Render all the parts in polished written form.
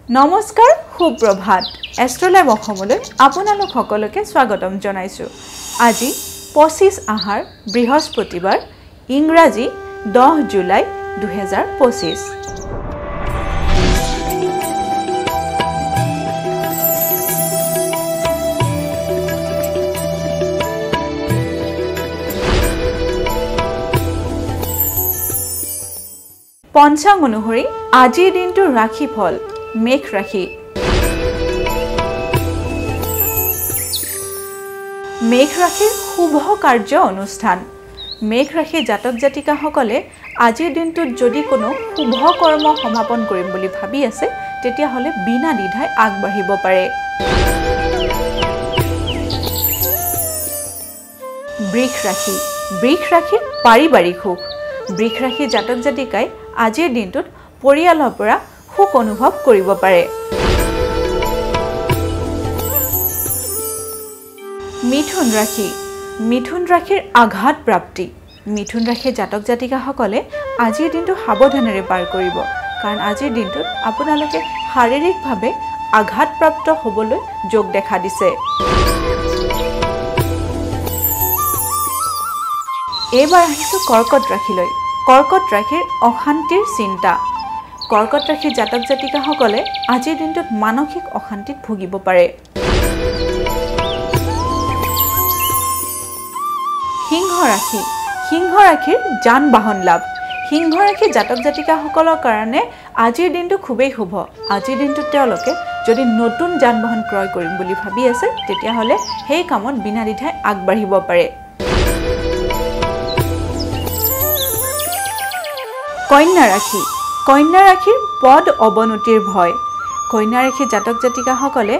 নমস্কাৰ সুপ্ৰভাত এষ্ট্ৰলাইভ অসমলৈ আপোনালোক সকলোকে স্বাগতম জনাইছো। আজি 25 আহাৰ বৃহস্পতিবাৰ ইংৰাজী 10 জুলাই 2025। পঞ্চাং অনুসৰি আজিৰ দিনটোৰ ৰাশিফল মেঘ ৰাশি। মেঘ ৰাশিৰ শুভ কাৰ্য অনুষ্ঠান। মেঘ ৰাশি জাতক জাতিকাসকলে আজিৰ দিনটোত যদি কোনো শুভ কৰ্ম সমাপন কৰিম বুলি ভাবি আছে তেতিয়াহ'লে বিনা দ্বিধাই আগবাঢ়িব পাৰে। বৃষ ৰাশি। বৃষ ৰাশিৰ পাৰিবাৰিক সুখ। বৃষ ৰাশি জাতক জাতিকাই আজিৰ দিনটোত পৰিয়ালৰ পৰা সুখ অনুভৱ কৰিব পাৰে। মিথুন ৰাশি। মিথুন ৰাশিৰ আঘাত প্ৰাপ্তি। মিথুন ৰাশিৰ জাতক জাতিকাসকলে আজিৰ দিনটো সাৱধানেৰে পাৰ কৰিব, কাৰণ আজিৰ দিনটোত আপোনালোকে শাৰীৰিকভাৱে আঘাতপ্ৰাপ্ত হ'বলৈ যোগ দেখা দিছে। এইবাৰ আহিছোঁ কৰ্কট ৰাশিলৈ। কৰ্কট ৰাশিৰ অশান্তিৰ চিন্তা। কৰ্কট ৰাশিৰ জাতক জাতিকাসকলে আজিৰ দিনটোত মানসিক অশান্তিত ভুগিব পাৰে। সিংহ ৰাশি। সিংহ ৰাশিৰ যান বাহন লাভ। সিংহ ৰাশিৰ জাতক জাতিকাসকলৰ কাৰণে আজিৰ দিনটো খুবেই শুভ। আজিৰ দিনটোত তেওঁলোকে যদি নতুন যান বাহন ক্ৰয় কৰিম বুলি ভাবি আছে তেতিয়াহ'লে সেই কামত বিনা দ্বিধাই আগবাঢ়িব পাৰে। কন্যা ৰাশি। কন্যা ৰাশিৰ পদ অৱনতিৰ ভয়। কন্যা ৰাশিৰ জাতক জাতিকাসকলে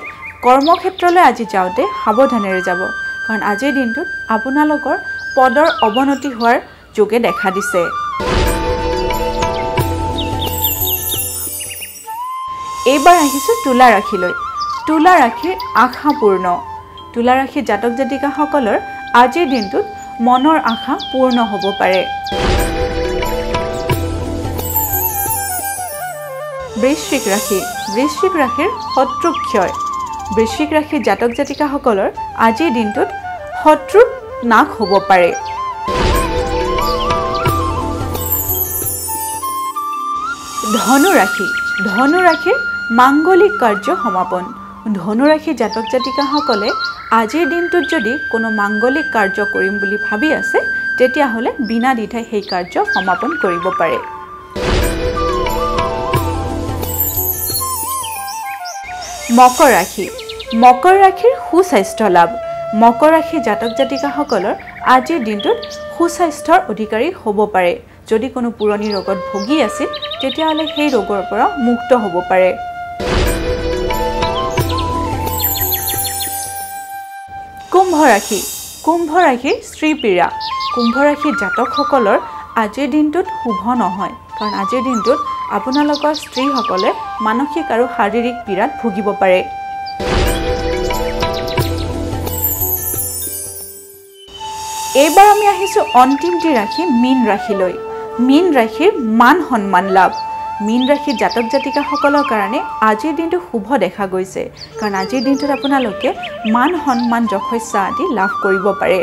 কৰ্মক্ষেত্ৰলৈ আজি যাওঁতে সাৱধানেৰে যাব, কাৰণ আজিৰ দিনটোত আপোনালোকৰ পদৰ অৱনতি হোৱাৰ যোগে দেখা দিছে। এইবাৰ আহিছোঁ তুলা ৰাশিলৈ। তুলা ৰাশিৰ আশা পূৰ্ণ। তুলা ৰাশিৰ জাতক জাতিকাসকলৰ আজিৰ দিনটোত মনৰ আশা পূৰ্ণ হ'ব পাৰে। বৃশ্চিক ৰাশি। বৃশ্চিক ৰাশিৰ শত্ৰুক্ষয়। বৃশ্চিক ৰাশিৰ জাতক জাতিকাসকলৰ আজিৰ দিনটোত শত্ৰুৰ নাশ হ'ব পাৰে। ধনু ৰাশি। ধনু ৰাশিৰ মাংগলিক কাৰ্য সমাপন। ধনু ৰাশিৰ জাতক জাতিকাসকলে আজিৰ দিনটোত যদি কোনো মাংগলিক কাৰ্য কৰিম বুলি ভাবি আছে তেতিয়াহ'লে বিনা দ্বিধাই সেই কাৰ্য সমাপন কৰিব পাৰে। মকৰ ৰাশি। মকৰ ৰাশিৰ সুস্বাস্থ্য লাভ। মকৰ ৰাশিৰ জাতক জাতিকাসকলৰ আজিৰ দিনটোত সুস্বাস্থ্যৰ অধিকাৰী হ'ব পাৰে। যদি কোনো পুৰণি ৰোগত ভুগি আছিল তেতিয়াহ'লে সেই ৰোগৰ পৰা মুক্ত হ'ব পাৰে। কুম্ভ ৰাশি। কুম্ভ ৰাশিৰ স্ত্ৰীপীড়া। কুম্ভ ৰাশিৰ জাতকসকলৰ আজিৰ দিনটোত শুভ নহয়, কাৰণ আজিৰ দিনটোত আপোনালোকৰ স্ত্ৰীসকলে মানসিক আৰু শাৰীৰিক পীড়াত ভুগিব পাৰে। এইবাৰ আমি আহিছোঁ অন্তিমটি ৰাশি মীন ৰাশিলৈ। মীন ৰাশিৰ মান সন্মান লাভ। মীন ৰাশিৰ জাতক জাতিকাসকলৰ কাৰণে আজিৰ দিনটো শুভ দেখা গৈছে, কাৰণ আজিৰ দিনটোত আপোনালোকে মান সন্মান যশস্যা আদি লাভ কৰিব পাৰে।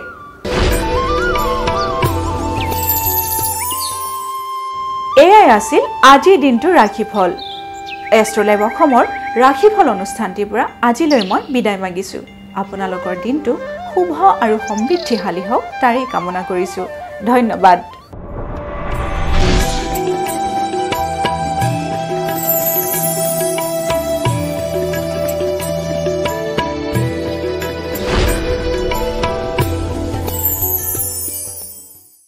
এয়াই আছিল আজিৰ দিনটোৰ ৰাশিফল। এষ্ট্ৰলাইভ অসমৰ ৰাশিফল অনুষ্ঠানটিৰ পৰা আজিলৈ মই বিদায় মাগিছোঁ। আপোনালোকৰ দিনটো শুভ আৰু সমৃদ্ধিশালী হওক তাৰেই কামনা কৰিছোঁ। ধন্যবাদ।